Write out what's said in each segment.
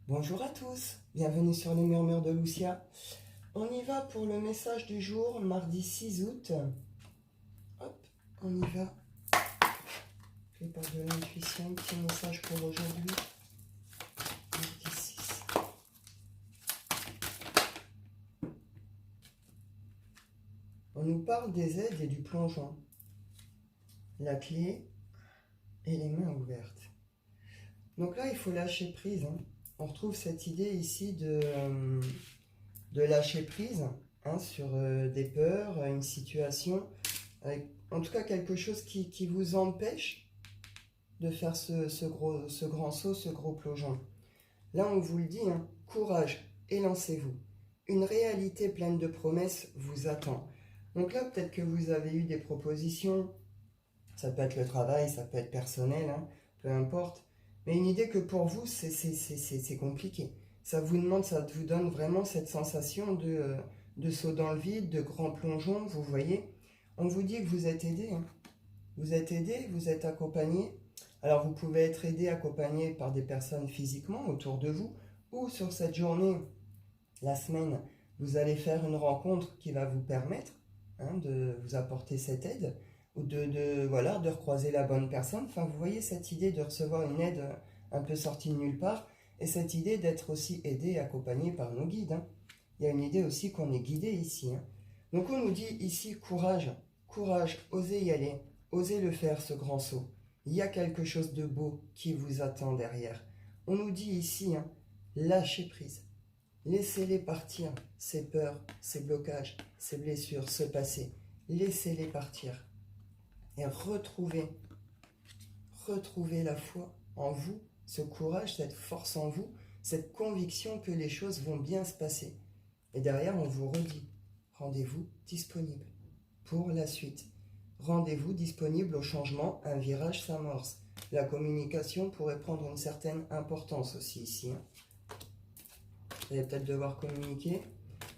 Bonjour à tous, bienvenue sur les murmures de Lucia. On y va pour le message du jour, mardi 6 août. Hop, on y va. Fait par de l'intuition, petit message pour aujourd'hui. Mardi 6. On nous parle des aides et du plongeon. La clé et les mains ouvertes. Donc là, il faut lâcher prise. On retrouve cette idée ici de lâcher prise sur des peurs, une situation, en tout cas quelque chose qui vous empêche de faire ce grand saut, ce gros plongeon. Là, on vous le dit, courage et lancez-vous. Une réalité pleine de promesses vous attend. Donc là, peut-être que vous avez eu des propositions, ça peut être le travail, ça peut être personnel, peu importe. Mais une idée que pour vous, c'est compliqué. Ça vous demande, ça vous donne vraiment cette sensation de saut dans le vide, de grand plongeon, vous voyez. On vous dit que vous êtes aidé. Vous êtes aidé, vous êtes accompagné. Alors vous pouvez être aidé, accompagné par des personnes physiquement autour de vous, ou sur cette journée, la semaine, vous allez faire une rencontre qui va vous permettre de vous apporter cette aide, ou voilà, de recroiser la bonne personne. Enfin, vous voyez cette idée de recevoir une aide un peu sortie de nulle part, et cette idée d'être aussi aidé et accompagné par nos guides. Il y a une idée aussi qu'on est guidé ici. Donc on nous dit ici, courage, courage, osez y aller, osez le faire, ce grand saut. Il y a quelque chose de beau qui vous attend derrière. On nous dit ici, lâchez prise. Laissez-les partir, ces peurs, ces blocages, ces blessures, ce passé. Laissez-les partir. Et retrouvez la foi en vous, ce courage, cette force en vous, cette conviction que les choses vont bien se passer. Et derrière, on vous redit, rendez-vous disponible pour la suite. Rendez-vous disponible au changement, un virage s'amorce. La communication pourrait prendre une certaine importance aussi ici. Vous allez peut-être devoir communiquer.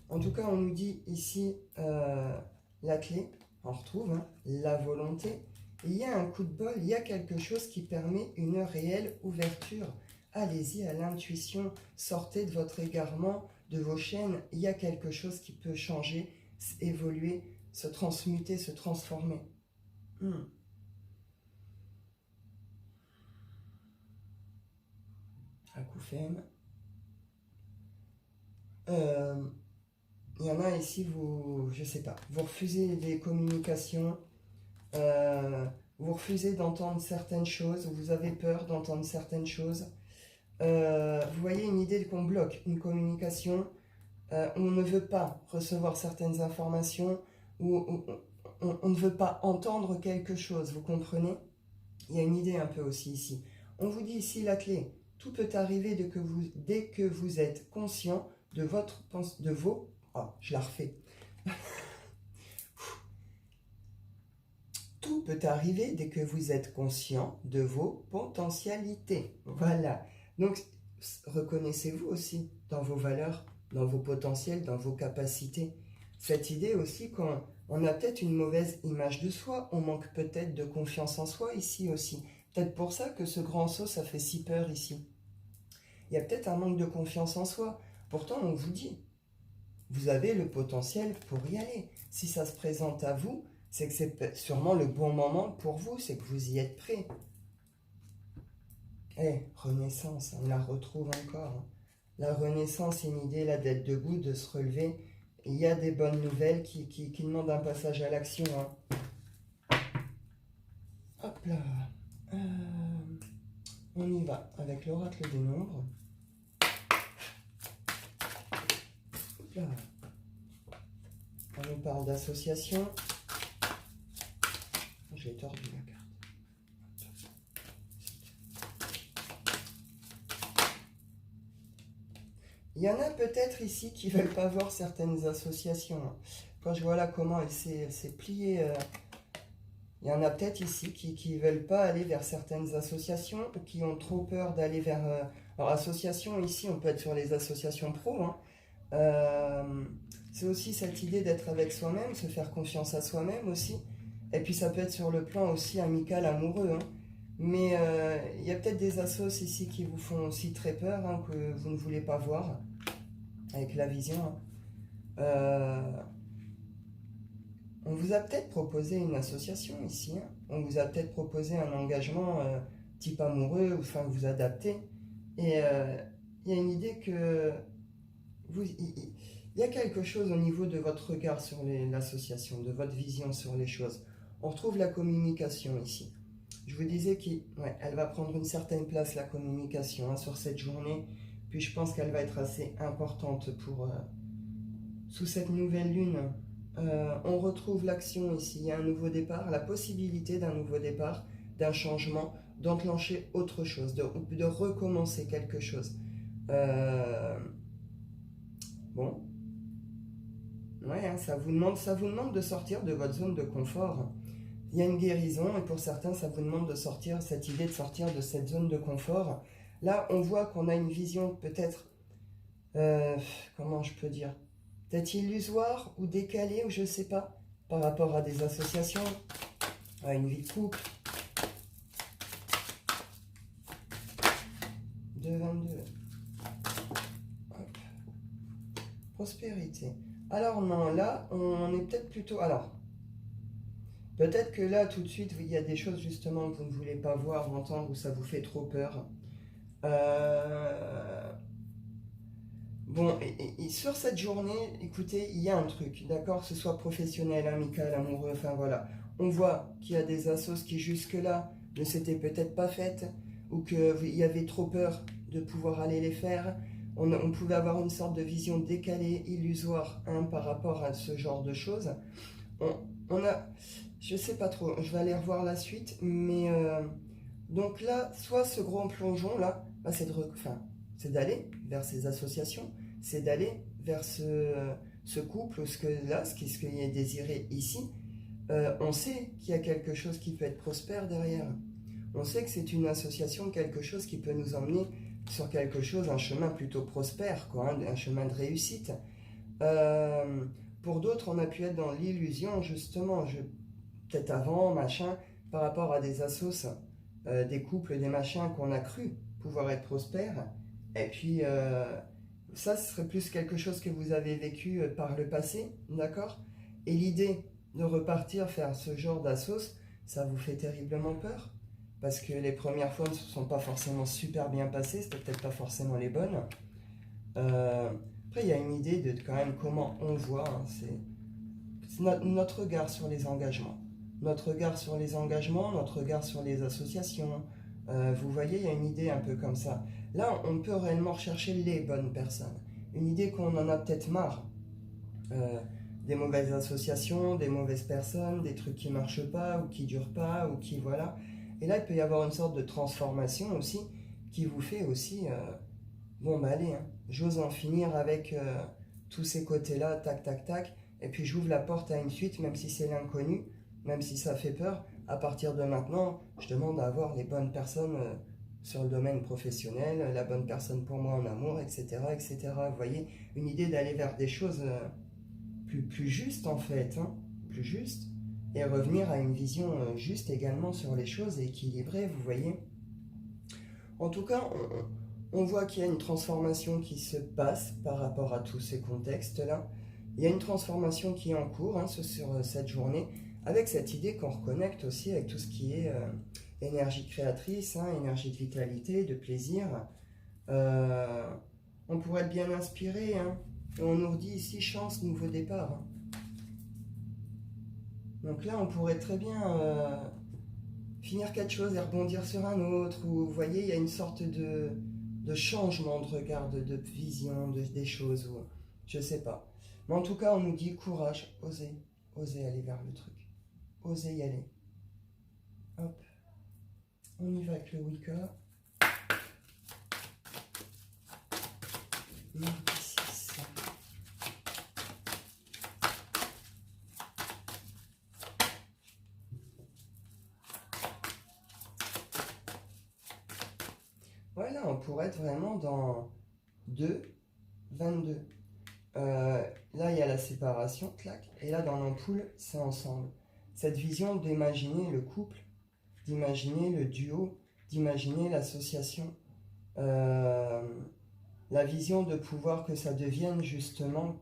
En tout cas, on nous dit ici la clé, on retrouve la volonté. Il y a un coup de bol, il y a quelque chose qui permet une réelle ouverture. Allez-y à l'intuition, sortez de votre égarement, de vos chaînes. Il y a quelque chose qui peut changer, évoluer, se transmuter, se transformer. Akouphène. Il y en a ici, je sais pas, vous refusez des communications, vous refusez d'entendre certaines choses, vous avez peur d'entendre certaines choses. Vous voyez une idée qu'on bloque une communication, on ne veut pas recevoir certaines informations, ou on ne veut pas entendre quelque chose, vous comprenez? Il y a une idée un peu aussi ici. On vous dit ici la clé, tout peut arriver dès que vous êtes conscient de vos... Oh, je la refais. Tout peut arriver dès que vous êtes conscient de vos potentialités. Voilà. Donc, reconnaissez-vous aussi dans vos valeurs, dans vos potentiels, dans vos capacités. Cette idée aussi qu'on a peut-être une mauvaise image de soi, on manque peut-être de confiance en soi ici aussi. Peut-être pour ça que ce grand saut, ça fait si peur ici. Il y a peut-être un manque de confiance en soi. Pourtant, on vous dit, vous avez le potentiel pour y aller. Si ça se présente à vous, c'est que c'est sûrement le bon moment pour vous, c'est que vous y êtes prêt. Renaissance, on la retrouve encore. La renaissance, c'est une idée là d'être debout, de se relever. Il y a des bonnes nouvelles qui demandent un passage à l'action. Hop là. On y va avec l'oracle des nombres. Hop là. On nous parle d'association. J'ai tordu la carte. Il y en a peut-être ici qui ne veulent pas voir certaines associations. Quand je vois là comment elle s'est pliée, il y en a peut-être ici qui ne veulent pas aller vers certaines associations, ou qui ont trop peur d'aller vers... alors association, ici on peut être sur les associations pro. C'est aussi cette idée d'être avec soi-même, se faire confiance à soi-même aussi. Et puis ça peut être sur le plan aussi amical, amoureux. Mais il y a peut-être des assos ici qui vous font aussi très peur, hein, que vous ne voulez pas voir avec la vision. Hein. On vous a peut-être proposé une association ici. Hein. On vous a peut-être proposé un engagement type amoureux, ou enfin vous adapter. Et il y a une idée que il y a quelque chose au niveau de votre regard sur l'association, de votre vision sur les choses. On retrouve la communication ici. Je vous disais qu'elle va prendre une certaine place, la communication, hein, sur cette journée. Puis je pense qu'elle va être assez importante pour sous cette nouvelle lune. On retrouve l'action ici. Il y a un nouveau départ, la possibilité d'un nouveau départ, d'un changement, d'enclencher autre chose, de recommencer quelque chose. Bon, ouais, hein, ça vous demande de sortir de votre zone de confort. Il y a une guérison et pour certains, ça vous demande de sortir, cette idée de sortir de cette zone de confort. Là, on voit qu'on a une vision peut-être, comment je peux dire, peut-être illusoire ou décalée ou je ne sais pas, par rapport à des associations, à une vie de couple. 2,22. Hop. Prospérité. Alors non, là, on est peut-être plutôt... Alors, peut-être que là, tout de suite, il y a des choses justement que vous ne voulez pas voir, entendre, ou ça vous fait trop peur. Bon, et sur cette journée, écoutez, il y a un truc, d'accord, que ce soit professionnel, amical, amoureux, enfin voilà. On voit qu'il y a des assos qui jusque-là ne s'étaient peut-être pas faites, ou qu'il y avait trop peur de pouvoir aller les faire. On pouvait avoir une sorte de vision décalée, illusoire, hein, par rapport à ce genre de choses. On a, je sais pas trop, je vais aller revoir la suite, mais donc là, soit ce gros plongeon là, bah, c'est d'aller vers ces associations, c'est d'aller vers ce couple, ou ce qui est désiré ici. On sait qu'il y a quelque chose qui peut être prospère derrière. On sait que c'est une association, quelque chose qui peut nous emmener sur quelque chose, un chemin plutôt prospère, quoi, hein, un chemin de réussite. Euh, pour d'autres, on a pu être dans l'illusion, justement, peut-être avant, machin, par rapport à des assos, des couples, des machins qu'on a cru pouvoir être prospères. Et puis, ça, ce serait plus quelque chose que vous avez vécu par le passé, d'accord? Et l'idée de repartir faire ce genre d'assos, ça vous fait terriblement peur? Parce que les premières fois ne se sont pas forcément super bien passées, c'était peut-être pas forcément les bonnes. Après, il y a une idée de quand même comment on voit, hein, c'est notre regard sur les engagements. Notre regard sur les engagements, notre regard sur les associations. Vous voyez, il y a une idée un peu comme ça. Là, on peut réellement rechercher les bonnes personnes. Une idée qu'on en a peut-être marre. Des mauvaises associations, des mauvaises personnes, des trucs qui ne marchent pas ou qui ne durent pas ou qui voilà. Et là, il peut y avoir une sorte de transformation aussi qui vous fait aussi, bon bah allez, hein, j'ose en finir avec tous ces côtés-là, tac, tac, tac, et puis j'ouvre la porte à une suite, même si c'est l'inconnu, même si ça fait peur. À partir de maintenant, je demande à avoir les bonnes personnes sur le domaine professionnel, la bonne personne pour moi en amour, etc., etc. Vous voyez, une idée d'aller vers des choses plus justes en fait, hein, plus justes, et revenir à une vision juste également sur les choses et équilibrée, vous voyez. En tout cas, on voit qu'il y a une transformation qui se passe par rapport à tous ces contextes-là. Il y a une transformation qui est en cours, hein, sur cette journée, avec cette idée qu'on reconnecte aussi avec tout ce qui est énergie créatrice, hein, énergie de vitalité, de plaisir. Euh, on pourrait être bien inspiré, hein, et on nous redit ici chance, nouveau départ. Hein. Donc là, on pourrait très bien finir quelque chose et rebondir sur un autre, ou vous voyez, il y a une sorte de changement de regard, de vision des choses, ou je sais pas. Mais en tout cas, on nous dit courage, osez aller vers le truc, osez y aller. Hop, on y va avec le Wicca. Mardi 6. Voilà, on pourrait être vraiment dans 2, 22. Là, il y a la séparation, clac. Et là, dans l'ampoule, c'est ensemble. Cette vision d'imaginer le couple d'imaginer le duo, d'imaginer l'association, la vision de pouvoir que ça devienne justement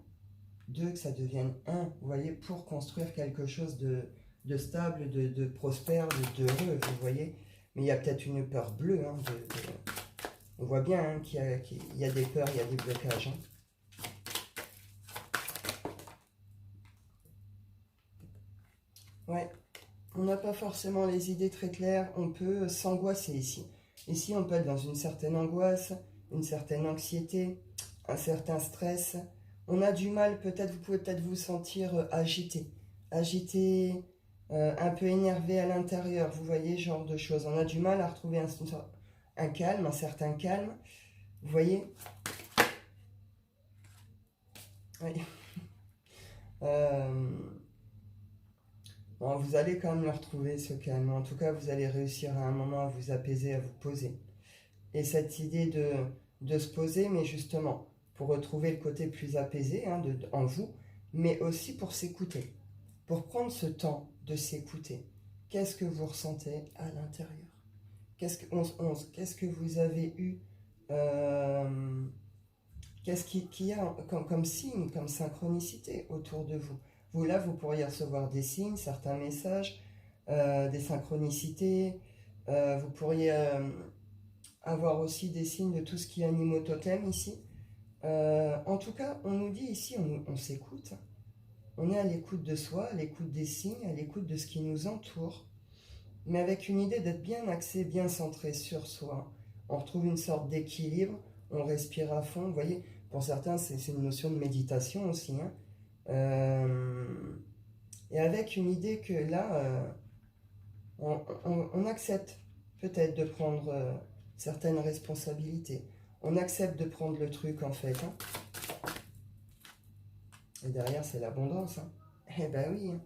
deux, que ça devienne un, vous voyez, pour construire quelque chose de stable, de prospère, d'heureux, vous voyez. Mais il y a peut-être une peur bleue, hein, on voit bien hein, qu'il y a des peurs, il y a des blocages. Hein. Ouais, on n'a pas forcément les idées très claires, on peut s'angoisser ici. Ici, on peut être dans une certaine angoisse, une certaine anxiété, un certain stress. On a du mal, peut-être, vous pouvez peut-être vous sentir agité, un peu énervé à l'intérieur, vous voyez, ce genre de choses. On a du mal à retrouver un calme, un certain calme, vous voyez. Oui. Bon, vous allez quand même le retrouver, ce calme. En tout cas, vous allez réussir à un moment à vous apaiser, à vous poser. Et cette idée de se poser, mais justement, pour retrouver le côté plus apaisé hein, en vous, mais aussi pour s'écouter. Pour prendre ce temps de s'écouter. Qu'est-ce que vous ressentez à l'intérieur? Qu'est-ce que vous avez eu Qu'est-ce qu'il y a comme signe, comme synchronicité autour de vous? Vous, là, vous pourriez recevoir des signes, certains messages, des synchronicités. Vous pourriez avoir aussi des signes de tout ce qui est animaux totem ici. En tout cas, on nous dit ici, on s'écoute. On est à l'écoute de soi, à l'écoute des signes, à l'écoute de ce qui nous entoure, mais avec une idée d'être bien axé, bien centré sur soi. On retrouve une sorte d'équilibre, on respire à fond. Vous voyez, pour certains, c'est une notion de méditation aussi. Hein. Et avec une idée que là, on accepte peut-être de prendre certaines responsabilités. On accepte de prendre le truc en fait. Hein. Et derrière, c'est l'abondance. Hein. Eh ben oui. Hein.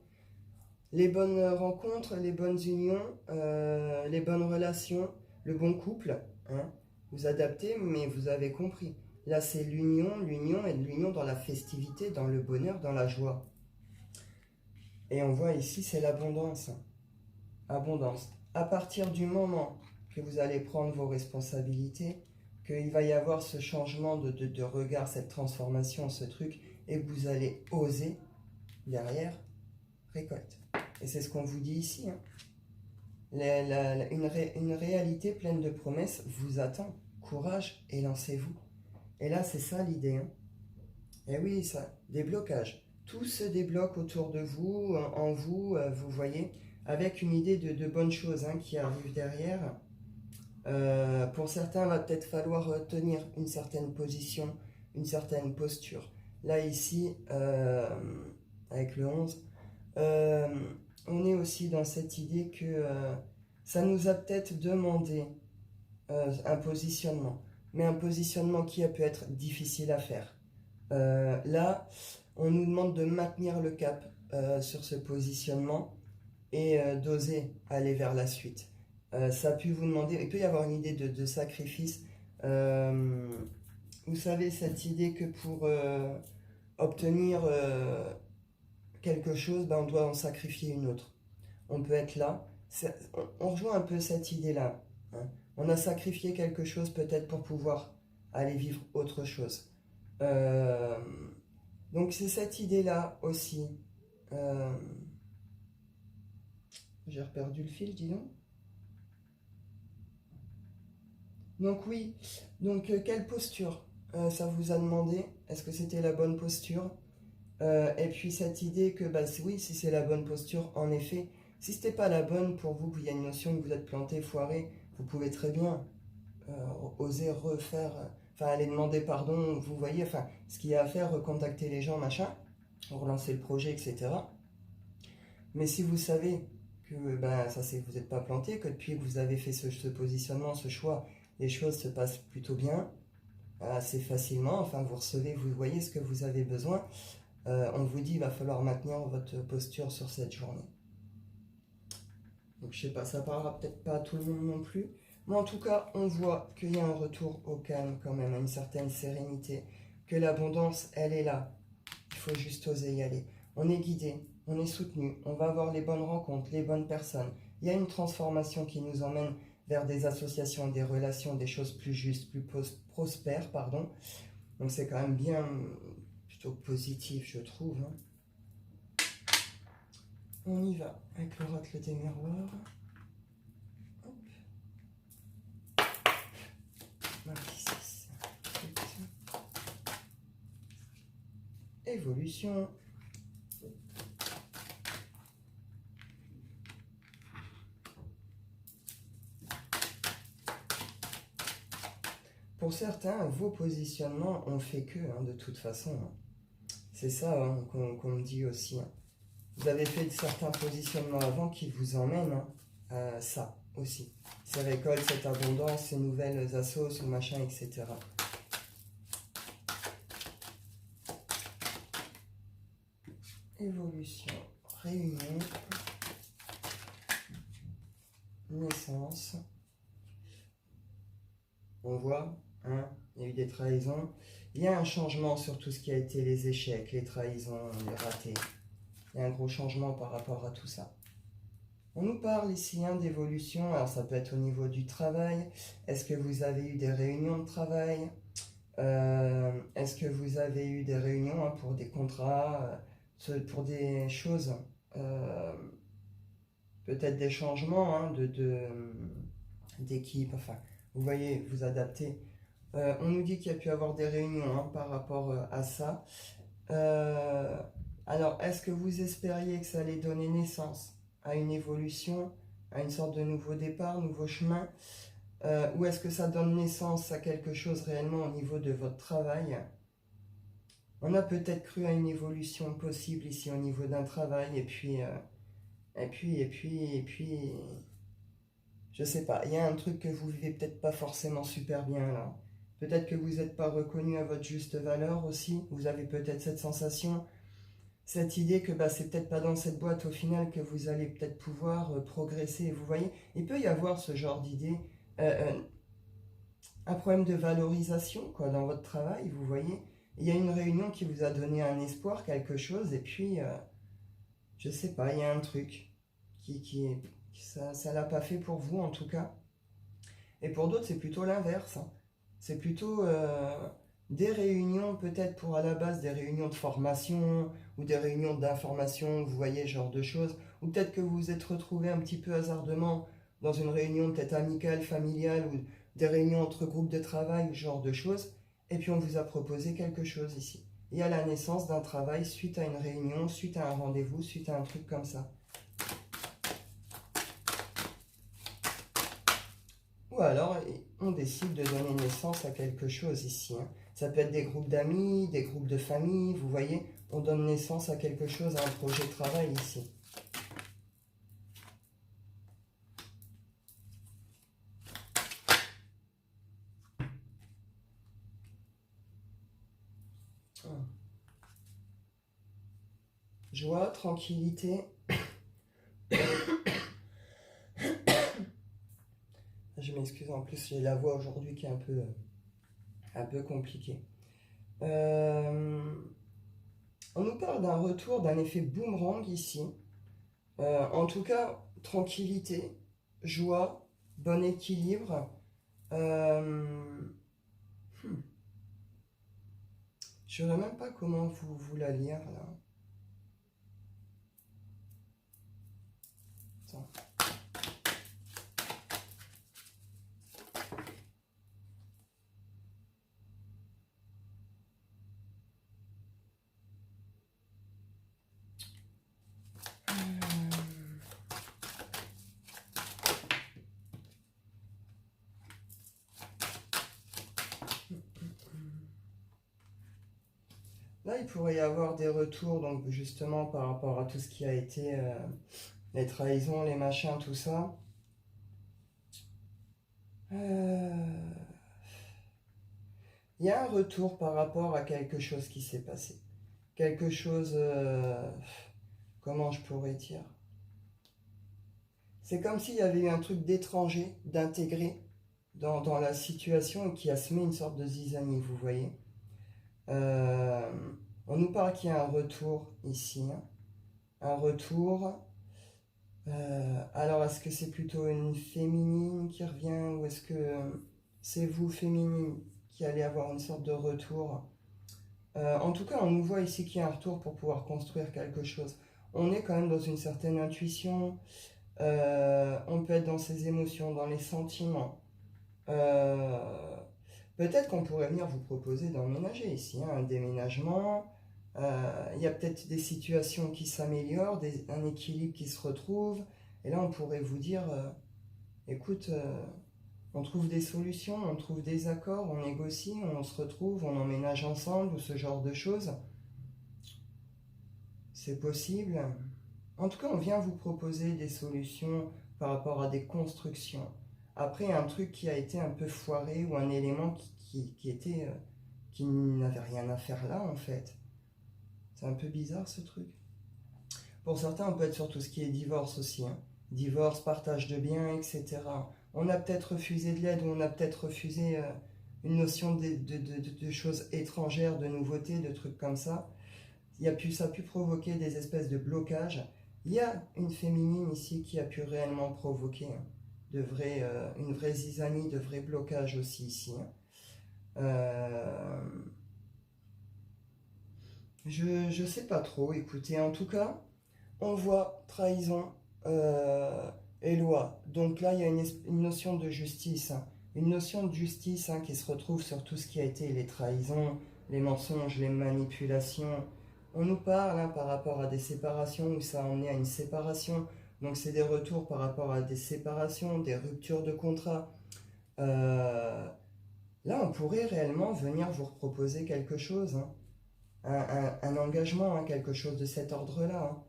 Les bonnes rencontres, les bonnes unions, les bonnes relations, le bon couple. Hein. Vous adaptez, mais vous avez compris. Là, c'est l'union et l'union dans la festivité, dans le bonheur, dans la joie. Et on voit ici, c'est l'abondance. Abondance. À partir du moment que vous allez prendre vos responsabilités, qu'il va y avoir ce changement de regard, cette transformation, ce truc, et que vous allez oser, derrière, récolte. Et c'est ce qu'on vous dit ici. Hein. Une réalité pleine de promesses vous attend. Courage et lancez-vous. Et là, c'est ça l'idée. Hein. Et oui, ça, des blocages. Tout se débloque autour de vous, en vous, vous voyez, avec une idée de bonnes choses hein, qui arrivent derrière. Pour certains, il va peut-être falloir tenir une certaine position, une certaine posture. Là, ici, avec le 11, on est aussi dans cette idée que ça nous a peut-être demandé un positionnement, mais un positionnement qui a pu être difficile à faire. Là, on nous demande de maintenir le cap sur ce positionnement et d'oser aller vers la suite. Ça a pu vous demander, il peut y avoir une idée de sacrifice. Vous savez, cette idée que pour obtenir quelque chose, ben, on doit en sacrifier une autre. On peut être là. On rejoint un peu cette idée-là. Hein. On a sacrifié quelque chose peut-être pour pouvoir aller vivre autre chose. Donc c'est cette idée-là aussi. J'ai reperdu le fil, dis donc. Donc oui, donc quelle posture ça vous a demandé? Est-ce que c'était la bonne posture? Et puis cette idée que bah, oui, si c'est la bonne posture, en effet, si c'était pas la bonne pour vous, qu'il y a une notion que vous êtes planté, foiré, vous pouvez très bien oser refaire, enfin aller demander pardon, vous voyez, enfin ce qu'il y a à faire, recontacter les gens, machin, relancer le projet, etc. Mais si vous savez que ben, ça c'est vous n'êtes pas planté, que depuis que vous avez fait ce positionnement, ce choix, les choses se passent plutôt bien, assez facilement, enfin vous recevez, vous voyez ce que vous avez besoin, on vous dit il va falloir maintenir votre posture sur cette journée. Donc je sais pas, ça parlera peut-être pas à tout le monde non plus, mais en tout cas on voit qu'il y a un retour au calme quand même, à une certaine sérénité, que l'abondance elle est là, il faut juste oser y aller. On est guidé, on est soutenu, on va avoir les bonnes rencontres, les bonnes personnes, Il y a une transformation qui nous emmène vers des associations, des relations, des choses plus justes, plus prospères, pardon. Donc c'est quand même bien, plutôt positif, je trouve. Hein. On y va avec l'oracle des miroirs. Hop. Marquis 6. Évolution. Pour certains, vos positionnements ont fait que, hein, de toute façon. Hein. C'est ça hein, qu'on me dit aussi. Hein. Vous avez fait certains positionnements avant qui vous emmènent hein, à ça aussi. Ces récoltes, cette abondance, ces nouvelles assos ou machin, etc. Évolution, réunion, naissance. On voit, hein, il y a eu des trahisons. Il y a un changement sur tout ce qui a été les échecs, les trahisons, les ratés. Il y a un gros changement par rapport à tout ça. On nous parle ici hein, d'évolution, alors ça peut être au niveau du travail. Est-ce que vous avez eu des réunions de travail est-ce que vous avez eu des réunions hein, pour des contrats, pour des choses, peut-être des changements hein, d'équipe, enfin, vous voyez, vous adaptez. On nous dit qu'il y a pu avoir des réunions hein, par rapport à ça. Alors, est-ce que vous espériez que ça allait donner naissance à une évolution, à une sorte de nouveau départ, nouveau chemin ou est-ce que ça donne naissance à quelque chose réellement au niveau de votre travail? On a peut-être cru à une évolution possible ici au niveau d'un travail, et puis, je sais pas, il y a un truc que vous vivez peut-être pas forcément super bien là. Peut-être que vous n'êtes pas reconnu à votre juste valeur aussi, vous avez peut-être cette sensation, cette idée que bah, c'est peut-être pas dans cette boîte au final que vous allez peut-être pouvoir progresser, vous voyez, il peut y avoir ce genre d'idée. Un problème de valorisation quoi, dans votre travail, vous voyez. Il y a une réunion qui vous a donné un espoir, quelque chose, et puis, je sais pas, il y a un truc ça l'a pas fait pour vous en tout cas. Et pour d'autres, c'est plutôt l'inverse. Hein. C'est plutôt des réunions, peut-être pour à la base des réunions de formation ou des réunions d'information, vous voyez, ce genre de choses. Ou peut-être que vous vous êtes retrouvé un petit peu hasardement dans une réunion peut-être amicale, familiale ou des réunions entre groupes de travail, ce genre de choses. Et puis on vous a proposé quelque chose ici. Il y a la naissance d'un travail suite à une réunion, suite à un rendez-vous, suite à un truc comme ça. Ou alors, on décide de donner naissance à quelque chose ici. Hein. Ça peut être des groupes d'amis, des groupes de famille, vous voyez. On donne naissance à quelque chose, à un projet de travail ici. Joie, tranquillité. Je m'excuse, en plus j'ai la voix aujourd'hui qui est un peu compliquée. On nous parle d'un retour, d'un effet boomerang ici. En tout cas, tranquillité, joie, bon équilibre. Je ne saurais même pas comment vous la lire là. Attends. Là, il pourrait y avoir des retours, donc justement par rapport à tout ce qui a été les trahisons, les machins, tout ça. Il y a un retour par rapport à quelque chose qui s'est passé. Quelque chose, comment je pourrais dire? C'est comme s'il y avait eu un truc d'étranger, d'intégré dans la situation et qui a semé une sorte de zizanie, vous voyez. On nous parle qu'il y a un retour ici, hein. Un retour Alors, est-ce que c'est plutôt une féminine qui revient ou est-ce que c'est vous, féminine, qui allez avoir une sorte de retour? En tout cas, on nous voit ici qu'il y a un retour pour pouvoir construire quelque chose. On est quand même dans une certaine intuition. On peut être dans ses émotions, dans les sentiments. Euh, Peut-être qu'on pourrait venir vous proposer d'emménager ici, hein, un déménagement. Il y a peut-être des situations qui s'améliorent, un équilibre qui se retrouve. Et là, on pourrait vous dire, écoute, on trouve des solutions, on trouve des accords, on négocie, on se retrouve, on emménage ensemble ou ce genre de choses. C'est possible. En tout cas, on vient vous proposer des solutions par rapport à des constructions. Après, un truc qui a été un peu foiré ou un élément qui n'avait rien à faire là, en fait. C'est un peu bizarre, ce truc. Pour certains, on peut être sur tout ce qui est divorce aussi, hein. Divorce, partage de biens, etc. On a peut-être refusé de l'aide ou on a peut-être refusé une notion de choses étrangères, de nouveautés, de trucs comme ça. Ça a pu provoquer des espèces de blocages. Il y a une féminine ici qui a pu réellement provoquer une vraie zizanie, de vrais blocages aussi ici, hein. Euh, je sais pas trop, écoutez, en tout cas, on voit trahison et loi. Donc là, il y a une notion de justice, hein. Une notion de justice, hein, qui se retrouve sur tout ce qui a été les trahisons, les mensonges, les manipulations. On nous parle, hein, par rapport à des séparations où ça a emmené à une séparation. Donc c'est des retours par rapport à des séparations, des ruptures de contrat. Euh, Là, on pourrait réellement venir vous proposer quelque chose, hein. Un engagement, hein, quelque chose de cet ordre-là, hein.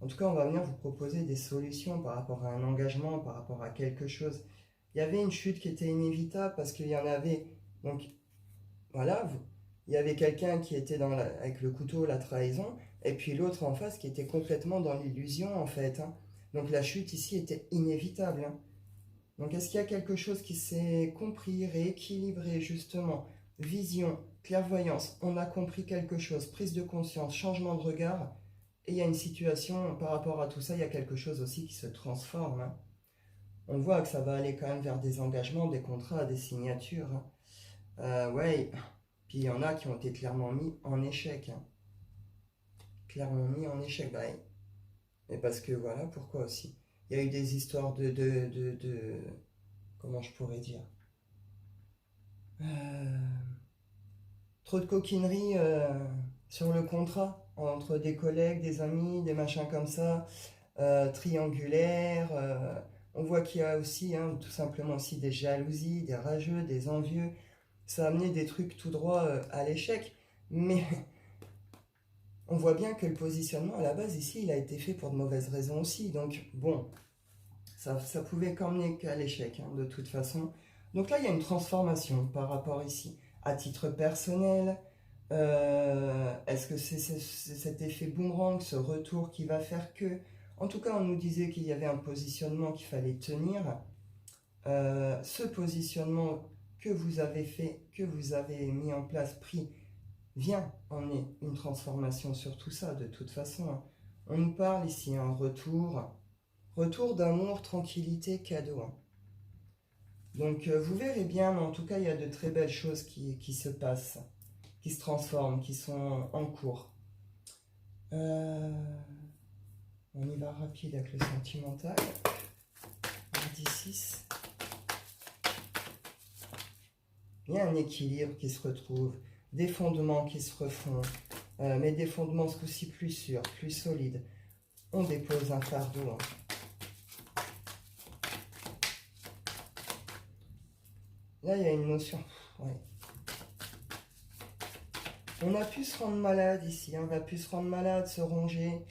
En tout cas, on va venir vous proposer des solutions par rapport à un engagement, par rapport à quelque chose. Il y avait une chute qui était inévitable parce qu'il y en avait. Donc, voilà, il y avait quelqu'un qui était avec le couteau, la trahison, et puis l'autre en face qui était complètement dans l'illusion, en fait, hein. Donc, la chute ici était inévitable, hein. Donc, est-ce qu'il y a quelque chose qui s'est compris, rééquilibré, justement? Vision, clairvoyance, on a compris quelque chose, prise de conscience, changement de regard. Et il y a une situation, par rapport à tout ça, il y a quelque chose aussi qui se transforme, hein. On voit que ça va aller quand même vers des engagements, des contrats, des signatures, hein. Ouais, puis il y en a qui ont été clairement mis en échec, hein. Clairement mis en échec, bah, mais parce que voilà, pourquoi aussi. Il y a eu des histoires comment je pourrais dire, euh, trop de coquinerie sur le contrat, entre des collègues, des amis, des machins comme ça, triangulaires. On voit qu'il y a aussi, hein, tout simplement aussi des jalousies, des rageux, des envieux. Ça a amené des trucs tout droit à l'échec. Mais on voit bien que le positionnement à la base ici, il a été fait pour de mauvaises raisons aussi. Donc bon, ça pouvait qu'emmener qu'à l'échec, hein, de toute façon. Donc là, il y a une transformation par rapport ici. À titre personnel, est-ce que c'est cet effet boomerang, ce retour qui va faire que... En tout cas, on nous disait qu'il y avait un positionnement qu'il fallait tenir. Ce positionnement que vous avez fait, que vous avez mis en place, pris, vient emmener une transformation sur tout ça, de toute façon, hein. On nous parle ici un retour d'amour, tranquillité, cadeau, hein. Donc vous verrez bien, mais en tout cas, il y a de très belles choses qui se passent, qui se transforment, qui sont en cours. On y va rapide avec le sentimental. Mardi 6. Il y a un équilibre qui se retrouve, des fondements qui se refont, mais des fondements ce coup-ci plus sûrs, plus solides. On dépose un fardeau, hein. Là, il y a une notion. Ouais. On a pu se rendre malade ici, hein. On a pu se rendre malade, se ronger,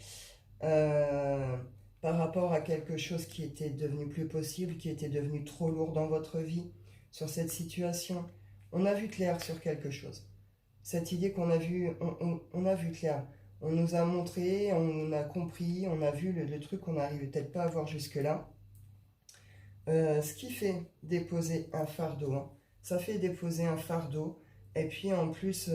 par rapport à quelque chose qui était devenu plus possible, qui était devenu trop lourd dans votre vie, sur cette situation. On a vu clair sur quelque chose. Cette idée qu'on a vue, on a vu clair. On nous a montré, on a compris, on a vu le truc qu'on n'arrivait peut-être pas à voir jusque-là. Ce qui fait déposer un fardeau, hein. Ça fait déposer un fardeau. Et puis en plus,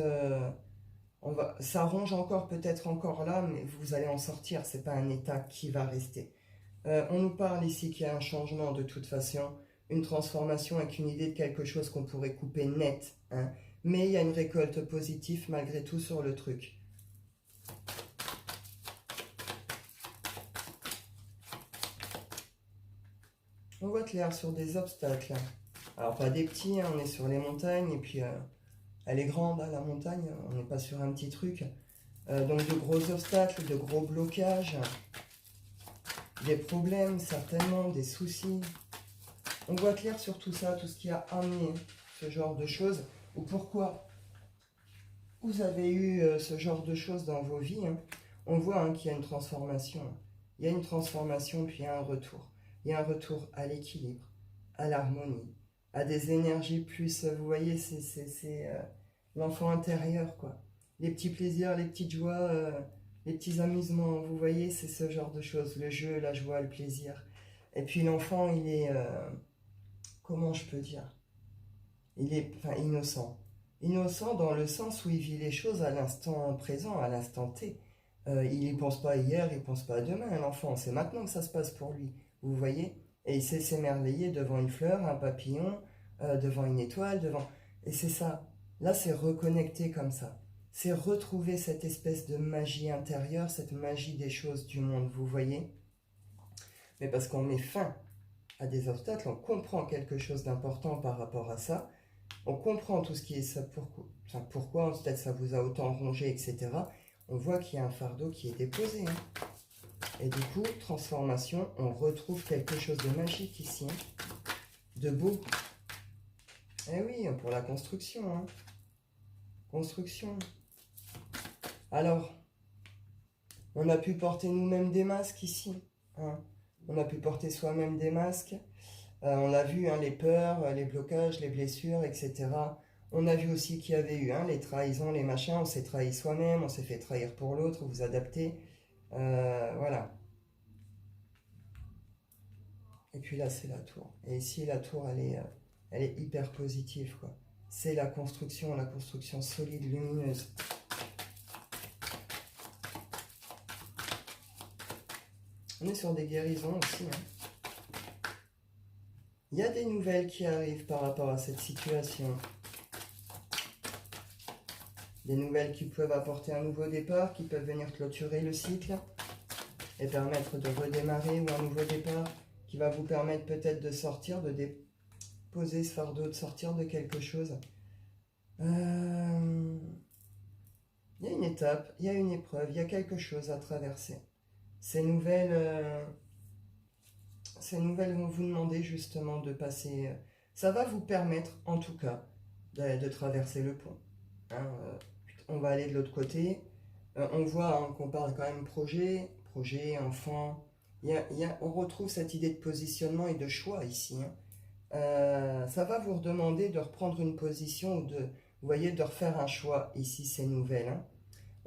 Ça ronge encore, peut-être encore là, mais vous allez en sortir. C'est pas un état qui va rester. On nous parle ici qu'il y a un changement de toute façon, une transformation avec une idée de quelque chose qu'on pourrait couper net, hein. Mais il y a une récolte positive malgré tout sur le truc. On voit clair sur des obstacles. Alors pas des petits, hein, on est sur les montagnes et puis elle est grande, hein, la montagne, on n'est pas sur un petit truc. Donc de gros obstacles, de gros blocages, des problèmes certainement, des soucis. On voit clair sur tout ça, tout ce qui a amené ce genre de choses, ou pourquoi vous avez eu ce genre de choses dans vos vies, hein. On voit, hein, qu'il y a une transformation. Il y a une transformation, puis il y a un retour. Il y a un retour à l'équilibre, à l'harmonie, à des énergies plus, vous voyez, c'est l'enfant intérieur, quoi. Les petits plaisirs, les petites joies, les petits amusements, vous voyez, c'est ce genre de choses. Le jeu, la joie, le plaisir. Et puis l'enfant, il est, comment je peux dire? Il est, enfin, innocent. Innocent dans le sens où il vit les choses à l'instant présent, à l'instant T. Il n'y pense pas hier, il ne pense pas à demain, l'enfant. C'est maintenant que ça se passe pour lui, vous voyez? Et il sait s'émerveiller devant une fleur, un papillon, devant une étoile, devant... Et c'est ça. Là, c'est reconnecter comme ça. C'est retrouver cette espèce de magie intérieure, cette magie des choses du monde, vous voyez? Mais parce qu'on met fin à des obstacles, on comprend quelque chose d'important par rapport à ça, on comprend tout ce qui est ça, pourquoi peut-être ça vous a autant rongé, etc. On voit qu'il y a un fardeau qui est déposé, hein. Et du coup, transformation, on retrouve quelque chose de magique ici, hein, de beau. Eh oui, pour la construction, hein. Construction. Alors, on a pu porter nous-mêmes des masques ici, hein. On a pu porter soi-même des masques. On l'a vu, hein, les peurs, les blocages, les blessures, etc. On a vu aussi qu'il y avait eu, hein, les trahisons, les machins. On s'est trahi soi-même, on s'est fait trahir pour l'autre, vous adaptez. Voilà. Et puis là, c'est la tour. Et ici, la tour, elle est hyper positive, quoi. C'est la construction solide, lumineuse. On est sur des guérisons aussi, hein. Il y a des nouvelles qui arrivent par rapport à cette situation. Des nouvelles qui peuvent apporter un nouveau départ, qui peuvent venir clôturer le cycle et permettre de redémarrer, ou un nouveau départ qui va vous permettre peut-être de sortir, de déposer ce fardeau, de sortir de quelque chose. Il y a une étape, il y a une épreuve, il y a quelque chose à traverser. Ces nouvelles vont vous demander justement de passer... ça va vous permettre, en tout cas, de traverser le pont, hein. On va aller de l'autre côté. On voit, hein, qu'on parle quand même projet, enfant. On retrouve cette idée de positionnement et de choix ici, hein. Ça va vous redemander de reprendre une position ou vous voyez, de refaire un choix ici, ces nouvelles,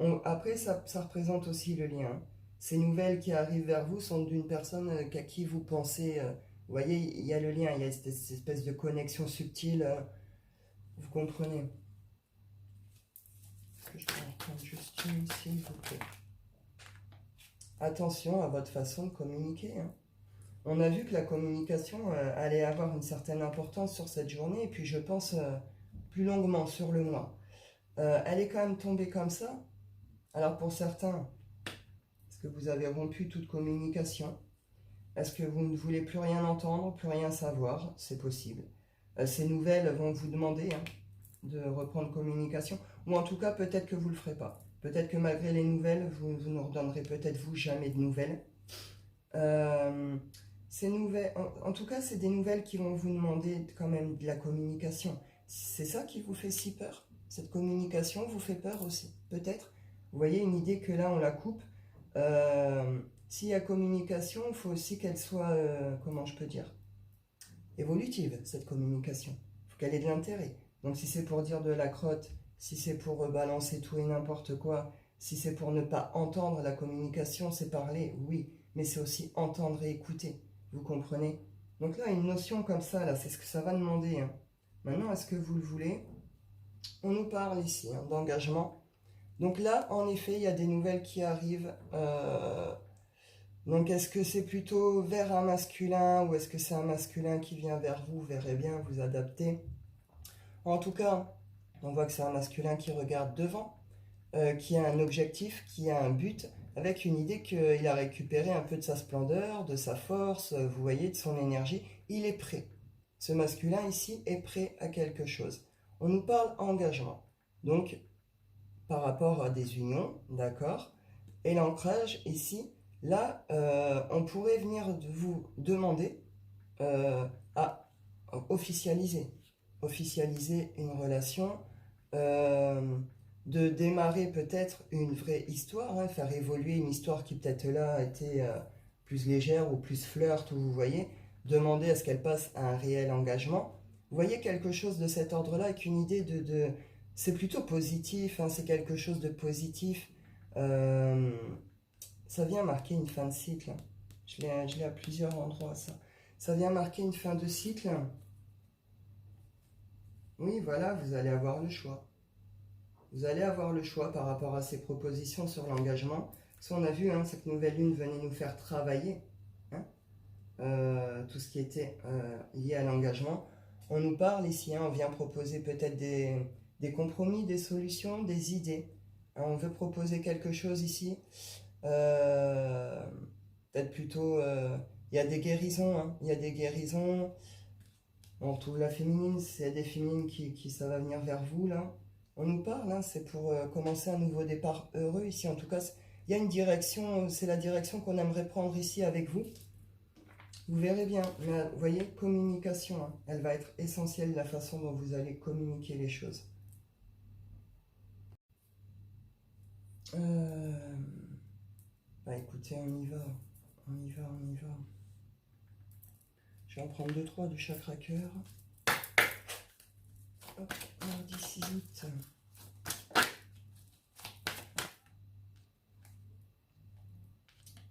hein. Après, ça représente aussi le lien, hein. Ces nouvelles qui arrivent vers vous sont d'une personne à qui vous pensez, vous voyez, il y a le lien, il y a cette espèce de connexion subtile, vous comprenez. Est-ce que je peux en reprendre juste une, s'il vous plaît? Attention à votre façon de communiquer, hein. On a vu que la communication allait avoir une certaine importance sur cette journée, et puis je pense plus longuement sur le mois. Elle est quand même tombée comme ça. Alors pour certains, est-ce que vous avez rompu toute communication? Est-ce que vous ne voulez plus rien entendre, plus rien savoir? C'est possible. Ces nouvelles vont vous demander, hein, de reprendre communication, ou en tout cas peut-être que vous ne le ferez pas. Peut-être que malgré les nouvelles, vous ne redonnerez peut-être vous jamais de nouvelles. Ces nouvelles, en tout cas, c'est des nouvelles qui vont vous demander quand même de la communication. C'est ça qui vous fait si peur? Cette communication vous fait peur aussi, peut-être? Vous voyez, une idée que là, on la coupe. S'il y a communication, il faut aussi qu'elle soit, comment je peux dire, évolutive, cette communication. Il faut qu'elle ait de l'intérêt. Donc si c'est pour dire de la crotte, si c'est pour balancer tout et n'importe quoi, si c'est pour ne pas entendre la communication, c'est parler, oui, mais c'est aussi entendre et écouter. Vous comprenez? Donc là, une notion comme ça, là, c'est ce que ça va demander, hein. Maintenant, est-ce que vous le voulez? On nous parle ici, hein, d'engagement. Donc là, en effet, il y a des nouvelles qui arrivent. Donc est-ce que c'est plutôt vers un masculin ou est-ce que c'est un masculin qui vient vers vous? Vous verrez bien, vous adapter. En tout cas, on voit que c'est un masculin qui regarde devant, qui a un objectif, qui a un but, avec une idée qu'il a récupéré un peu de sa splendeur, de sa force, vous voyez, de son énergie. Il est prêt. Ce masculin ici est prêt à quelque chose. On nous parle engagement. Donc, par rapport à des unions, d'accord? Et l'ancrage ici, là, on pourrait venir vous demander à officialiser. Officialiser une relation, euh, de démarrer peut-être une vraie histoire, hein, faire évoluer une histoire qui peut-être là a été plus légère ou plus flirt, ou vous voyez, demander à ce qu'elle passe à un réel engagement. Vous voyez quelque chose de cet ordre-là avec une idée c'est plutôt positif, hein, c'est quelque chose de positif. Euh, Ça vient marquer une fin de cycle. Je l'ai à plusieurs endroits, ça. Ça vient marquer une fin de cycle. Oui, voilà, vous allez avoir le choix. Vous allez avoir le choix par rapport à ces propositions sur l'engagement. Parce qu'on a vu, hein, cette nouvelle lune venait nous faire travailler, hein, tout ce qui était lié à l'engagement. On nous parle ici, hein, on vient proposer peut-être des compromis, des solutions, des idées. Hein, on veut proposer quelque chose ici. Euh, Peut-être plutôt, il y a des guérisons, hein, il y a des guérisons. On retrouve la féminine, c'est des féminines qui ça va venir vers vous là. On nous parle, hein, c'est pour commencer un nouveau départ heureux ici. En tout cas, il y a une direction, c'est la direction qu'on aimerait prendre ici avec vous. Vous verrez bien, mais vous voyez, communication, hein, elle va être essentielle, la façon dont vous allez communiquer les choses. Euh, Bah écoutez, on y va, on y va, on y va. Je vais en prendre deux, trois du chakra cœur. Hop, mardi 6 août.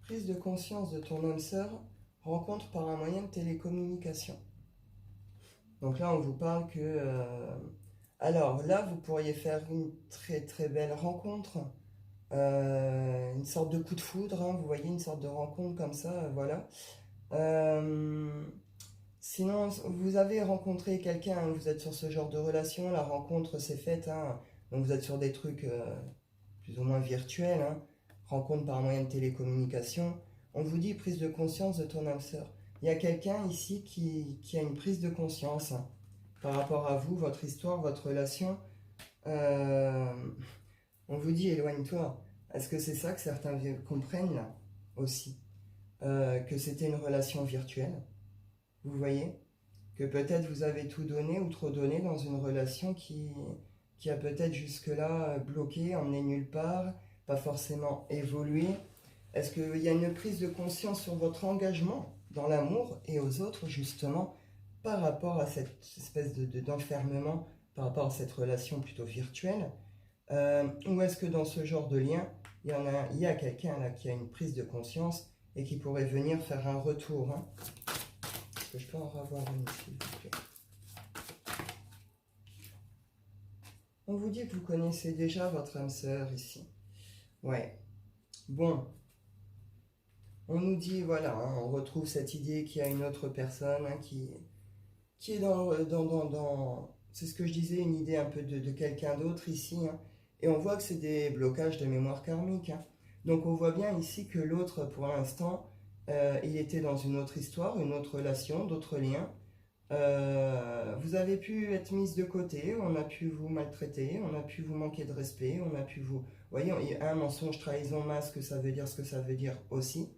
Prise de conscience de ton âme-sœur, rencontre par un moyen de télécommunication. Donc là, on vous parle que... alors là, vous pourriez faire une très très belle rencontre, une sorte de coup de foudre, hein, vous voyez, une sorte de rencontre comme ça, voilà. Euh, Sinon, vous avez rencontré quelqu'un, hein, vous êtes sur ce genre de relation, la rencontre s'est faite, hein, donc vous êtes sur des trucs plus ou moins virtuels, hein, rencontre par moyen de télécommunication. On vous dit prise de conscience de ton âme sœur. Il y a quelqu'un ici qui a une prise de conscience, hein, par rapport à vous, votre histoire, votre relation. Euh, on vous dit éloigne-toi. Est-ce que c'est ça que certains comprennent là aussi? Que c'était une relation virtuelle? Vous voyez? Que peut-être vous avez tout donné ou trop donné dans une relation qui a peut-être jusque-là bloqué, emmené nulle part, pas forcément évolué. Est-ce qu'il y a une prise de conscience sur votre engagement dans l'amour et aux autres, justement, par rapport à cette espèce d'enfermement, par rapport à cette relation plutôt virtuelle? Ou est-ce que dans ce genre de lien, il y a quelqu'un là qui a une prise de conscience et qui pourrait venir faire un retour, hein? Est-ce que je peux en revoir une, s'il vous plaît? On vous dit que vous connaissez déjà votre âme sœur ici. Ouais. Bon. On nous dit, voilà, hein, on retrouve cette idée qu'il y a une autre personne, hein, qui est c'est ce que je disais, une idée un peu de quelqu'un d'autre ici, hein. Et on voit que c'est des blocages de mémoire karmique, hein. Donc on voit bien ici que l'autre, pour l'instant, il était dans une autre histoire, une autre relation, d'autres liens. Vous avez pu être mise de côté, on a pu vous maltraiter, on a pu vous manquer de respect, on a pu vous... Vous voyez, un mensonge, trahison, masque, ça veut dire ce que ça veut dire aussi.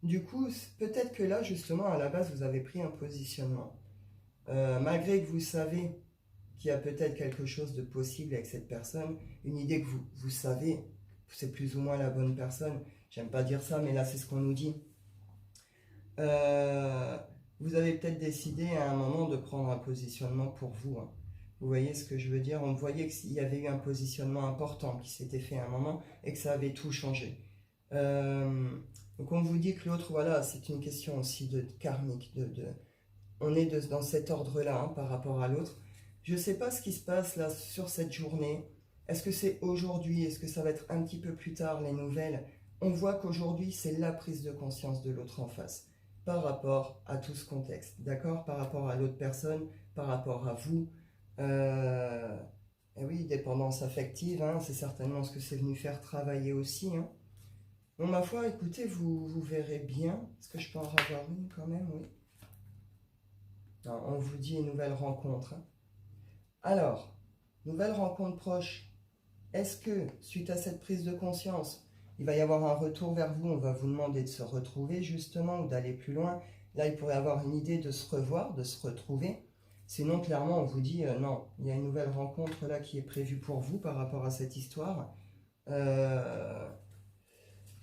Du coup, peut-être que là, justement, à la base, vous avez pris un positionnement. Malgré que vous savez qu'il y a peut-être quelque chose de possible avec cette personne, une idée que vous savez, que c'est plus ou moins la bonne personne. J'aime pas dire ça, mais là, c'est ce qu'on nous dit. Euh, Vous avez peut-être décidé à un moment de prendre un positionnement pour vous, hein. Vous voyez ce que je veux dire? On voyait qu'il y avait eu un positionnement important qui s'était fait à un moment et que ça avait tout changé. Donc on vous dit que l'autre, voilà, c'est une question aussi de karmique, on est dans cet ordre-là, hein, par rapport à l'autre. Je ne sais pas ce qui se passe là sur cette journée. Est-ce que c'est aujourd'hui? Est-ce que ça va être un petit peu plus tard, les nouvelles? On voit qu'aujourd'hui, c'est la prise de conscience de l'autre en face par rapport à tout ce contexte, d'accord? Par rapport à l'autre personne, par rapport à vous. Et oui, dépendance affective, hein, c'est certainement ce que c'est venu faire travailler aussi. Hein. Bon, ma foi, écoutez, vous verrez bien. Est-ce que je peux en avoir une quand même? Oui. Non, on vous dit une nouvelle rencontre. Hein. Alors, nouvelle rencontre proche. Est-ce que, suite à cette prise de conscience, il va y avoir un retour vers vous, on va vous demander de se retrouver justement ou d'aller plus loin. Là, il pourrait y avoir une idée de se revoir, de se retrouver. Sinon, clairement, on vous dit non, il y a une nouvelle rencontre là qui est prévue pour vous par rapport à cette histoire.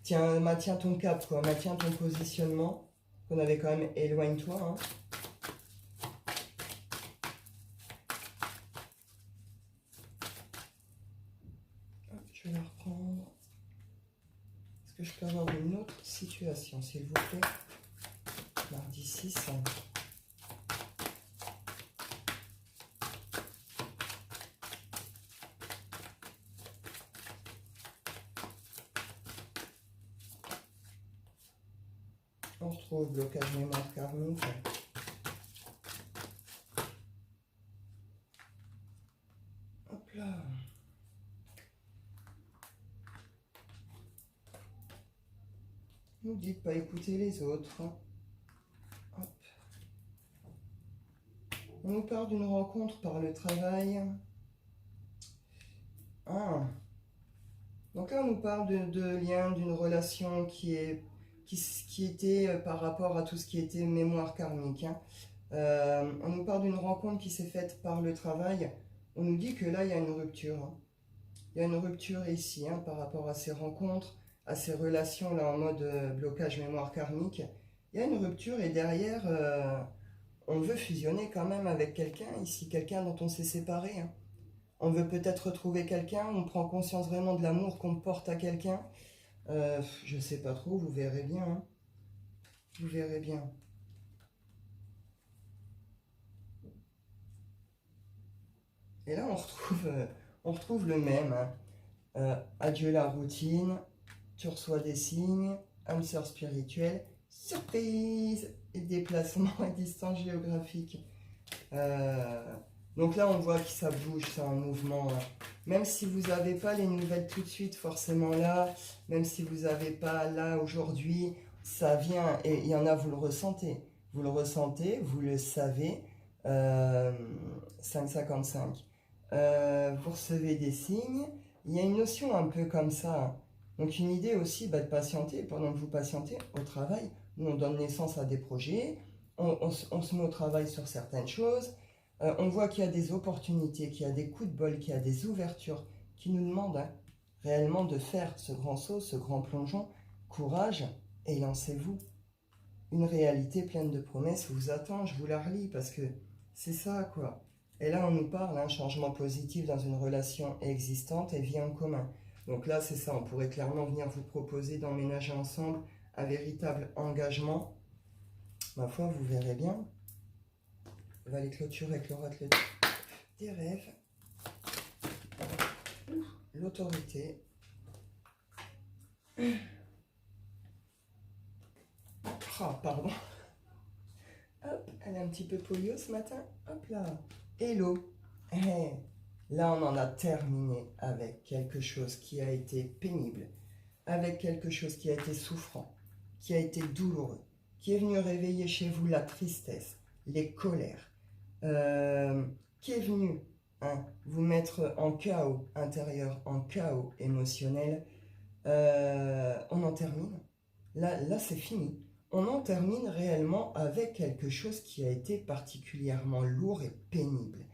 Tiens, maintiens ton cap, quoi, maintiens ton positionnement. On avait quand même éloigne-toi. Hein. Je vais la reprendre. Est-ce que je peux avoir une autre situation, s'il vous plaît? Mardi 6. On retrouve blocage mémoire karmique. Hop là. Ne dites pas écouter les autres. Hop. On nous parle d'une rencontre par le travail. Ah. Donc là, on nous parle de lien, d'une relation qui était par rapport à tout ce qui était mémoire karmique. Hein. On nous parle d'une rencontre qui s'est faite par le travail. On nous dit que là, il y a une rupture. Hein. Il y a une rupture ici hein, par rapport à ces rencontres, à ces relations là en mode blocage mémoire karmique. Il y a une rupture et derrière, on veut fusionner quand même avec quelqu'un ici, quelqu'un dont on s'est séparé. Hein. On veut peut-être retrouver quelqu'un, on prend conscience vraiment de l'amour qu'on porte à quelqu'un. Je sais pas trop, vous verrez bien. Hein. Vous verrez bien. Et là, on retrouve le même. Hein. Adieu la routine, tu reçois des signes, âme sœur spirituelle, surprise, et déplacement à distance géographique. Donc là, on voit que ça bouge, c'est en mouvement. Hein. Même si vous n'avez pas les nouvelles tout de suite, forcément là, même si vous n'avez pas là aujourd'hui, ça vient, et il y en a, vous le ressentez. Vous le ressentez, vous le savez. 5,55. Vous recevez des signes. Il y a une notion un peu comme ça. Hein. Donc une idée aussi de patienter. Pendant que vous patientez au travail, nous on donne naissance à des projets, on se met au travail sur certaines choses. On voit qu'il y a des opportunités, qu'il y a des coups de bol, qu'il y a des ouvertures qui nous demandent hein, réellement de faire ce grand saut, ce grand plongeon. Courage et lancez-vous. Une réalité pleine de promesses vous attend, je vous la relis parce que c'est ça quoi. Et là on nous parle un changement positif dans une relation existante et vie en commun. Donc là c'est ça, on pourrait clairement venir vous proposer d'emménager ensemble un véritable engagement. Ma foi, vous verrez bien. On va les clôturer avec l'oracle des rêves. L'autorité. Oh, pardon. Hop, elle est un petit peu polio ce matin. Hop là. Hello. Hey. Là, on en a terminé avec quelque chose qui a été pénible, avec quelque chose qui a été souffrant, qui a été douloureux, qui est venu réveiller chez vous la tristesse, les colères, qui est venu hein, vous mettre en chaos intérieur, en chaos émotionnel. On en termine. Là c'est fini. On en termine réellement avec quelque chose qui a été particulièrement lourd et pénible.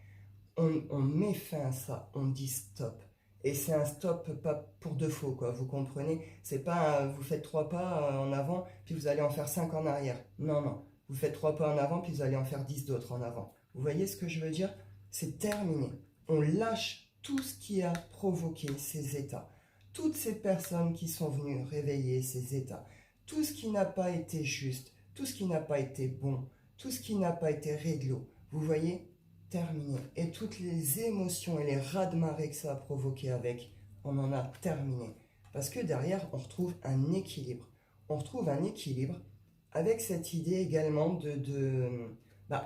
On met fin à ça, on dit stop. Et c'est un stop pas pour de faux, quoi, vous comprenez? C'est pas vous faites 3 pas en avant, puis vous allez en faire 5 en arrière. Non, non. Vous faites 3 pas en avant, puis vous allez en faire 10 d'autres en avant. Vous voyez ce que je veux dire? C'est terminé. On lâche tout ce qui a provoqué ces états. Toutes ces personnes qui sont venues réveiller ces états. Tout ce qui n'a pas été juste, tout ce qui n'a pas été bon, tout ce qui n'a pas été réglo. Vous voyez? terminé. Et toutes les émotions et les raz-de-marée que ça a provoqué avec, on en a terminé. Parce que derrière, on retrouve un équilibre. On retrouve un équilibre avec cette idée également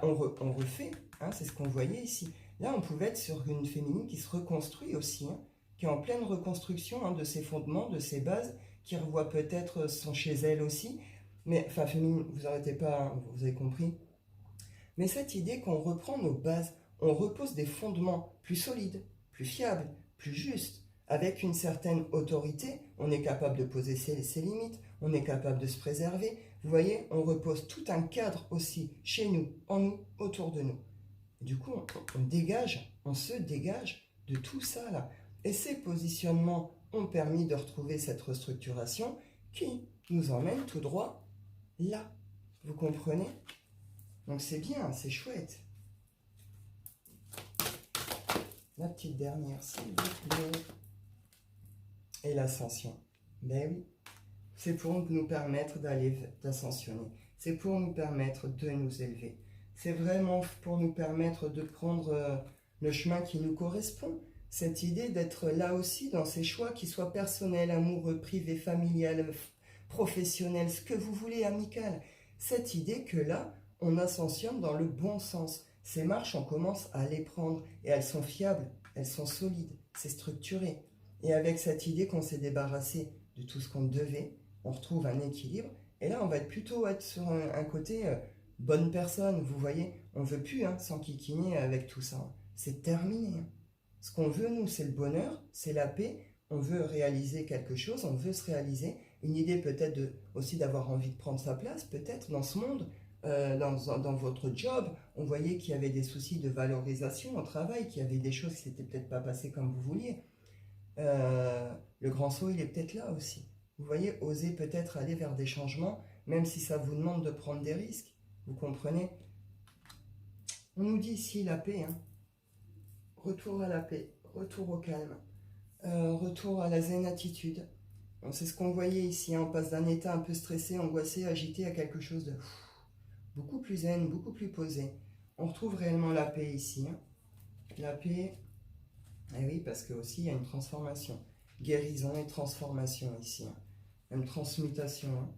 on refait, hein, c'est ce qu'on voyait ici. Là, on pouvait être sur une féminine qui se reconstruit aussi, hein, qui est en pleine reconstruction, hein, de ses fondements, de ses bases, qui revoit peut-être son chez elle aussi. Mais, enfin, féminine, vous arrêtez pas, hein, vous avez compris. Mais cette idée qu'on reprend nos bases, on repose des fondements plus solides, plus fiables, plus justes, avec une certaine autorité, on est capable de poser ses limites, on est capable de se préserver. Vous voyez, on repose tout un cadre aussi chez nous, en nous, autour de nous. Et du coup, on se dégage de tout ça là. Et ces positionnements ont permis de retrouver cette restructuration qui nous emmène tout droit là. Vous comprenez? Donc c'est bien, c'est chouette. La petite dernière, s'il vous plaît. Et l'ascension. Ben oui, c'est pour nous permettre d'ascensionner. C'est pour nous permettre de nous élever. C'est vraiment pour nous permettre de prendre le chemin qui nous correspond. Cette idée d'être là aussi dans ces choix qui soient personnels, amoureux, privés, familial, professionnels, ce que vous voulez, amical. Cette idée que là, on ascensionne dans le bon sens. Ces marches, on commence à les prendre et elles sont fiables, elles sont solides, c'est structuré. Et avec cette idée qu'on s'est débarrassé de tout ce qu'on devait, on retrouve un équilibre. Et là, on va plutôt être sur un côté bonne personne, vous voyez. On ne veut plus s'enquiquiner avec tout ça. C'est terminé. Ce qu'on veut, nous, c'est le bonheur, c'est la paix. On veut réaliser quelque chose, on veut se réaliser. Une idée peut-être aussi d'avoir envie de prendre sa place, peut-être, dans ce monde. Dans votre job, on voyait qu'il y avait des soucis de valorisation au travail, qu'il y avait des choses qui s'étaient peut-être pas passées comme vous vouliez. Le grand saut, il est peut-être là aussi. Vous voyez, oser peut-être aller vers des changements, même si ça vous demande de prendre des risques. Vous comprenez? On nous dit ici la paix. Hein. Retour à la paix, retour au calme, retour à la zen attitude. Bon, c'est ce qu'on voyait ici. Hein. On passe d'un état un peu stressé, angoissé, agité à quelque chose de beaucoup plus zen, beaucoup plus posé. On retrouve réellement la paix ici. Hein. La paix... Et oui, parce que aussi il y a une transformation, guérison et transformation ici, hein. Même transmutation, hein.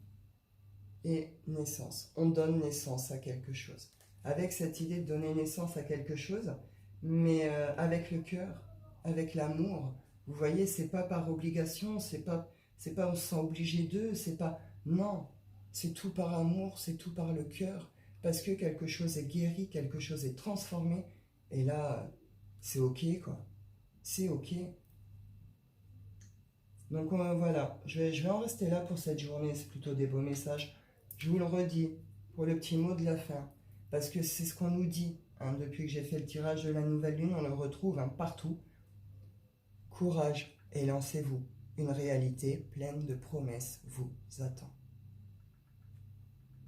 Et naissance. On donne naissance à quelque chose. Avec cette idée de donner naissance à quelque chose, mais avec le cœur, avec l'amour. Vous voyez, c'est pas par obligation, c'est pas on se sent obligé d'eux, c'est pas non, c'est tout par amour, c'est tout par le cœur, parce que quelque chose est guéri, quelque chose est transformé, et là, c'est ok quoi. C'est ok. Donc voilà, je vais en rester là pour cette journée, c'est plutôt des beaux messages. Je vous le redis pour le petit mot de la fin, parce que c'est ce qu'on nous dit, hein, depuis que j'ai fait le tirage de la nouvelle lune, on le retrouve partout. Courage et lancez-vous, une réalité pleine de promesses vous attend.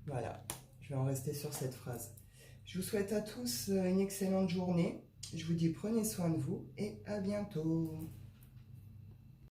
Voilà, je vais en rester sur cette phrase. Je vous souhaite à tous une excellente journée. Je vous dis prenez soin de vous et à bientôt.